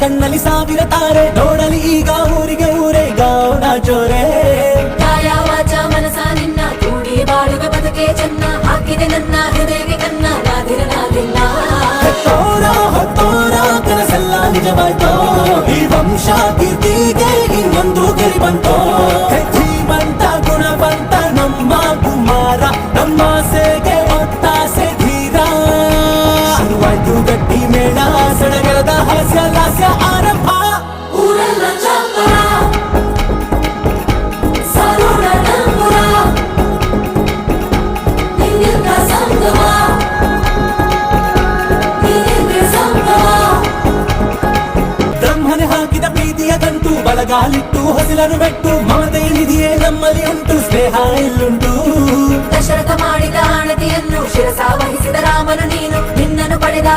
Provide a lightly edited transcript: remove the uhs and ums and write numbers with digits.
ಕಣ್ಣಲ್ಲಿ ಸಾವಿರ ತಾರೆ ನೋಡಲಿ ಈಗ ಊರಿಗೆ ಊರೇ ಗೌಡ ಜೋರೆ ಕಾಯ ವಾಚ ಮನಸ ನಿನ್ನ ಕೂಡಿ ಬಾಳುವೆ ಬದುಕೆ ಚೆನ್ನ ಹಾಕಿದೆ ನನ್ನ ಹೃದಯಕ್ಕೆ ಕನ್ನ ನಾದಿರನಾದಿಲ್ಲ ಹೊತ್ತೋರ ಕನಸೆಲ್ಲ ನಿಜವಾಯ್ತೋ ಈ ವಂಶ ಕೀರ್ತಿಗೆ ಇನ್ನೊಂದು ಗೆರಿ ಬಂತೋ ಧೀಮಂತ ಗುಣವಂತ ನಮ್ಮ ಕುಮಾರ ನಮ್ಮ ಸೇಗೆ ಒತ್ತಾಸೆ ಧೀರ ಶುರುವಾಯ್ತು ಗಟ್ಟಿ ಮೇಳ ಸಡಗರದ ಹಾಸ್ಯ ಲಾಸ್ಯ ಆರಂಭ ಊರೆಲ್ಲ ಚಾಪರ ಸರೋಣ ನಂಬುರ ನಿನ್ನಿಂದ ಸಂಗಮ ಬ್ರಹ್ಮನೆ ಹಾಕಿದ ಪ್ರೀತಿಯ ಗಂಟು ಬಲಗಾಲಿಟ್ಟು ಹೊಸಲನ್ನು ಬೆಟ್ಟು ಮಮತೆ ನಿಧಿಯೇ ನಮ್ಮಲ್ಲಿ ಉಂಟು ಸ್ನೇಹ ಇಲ್ಲುಂಟು ದಶರಥ ಮಾಡಿದ ಆಣತಿಯನ್ನು ಶಿರಸ ವಹಿಸಿದ ರಾಮನು ನೀನು ನಿನ್ನನ್ನು ಪಡೆದ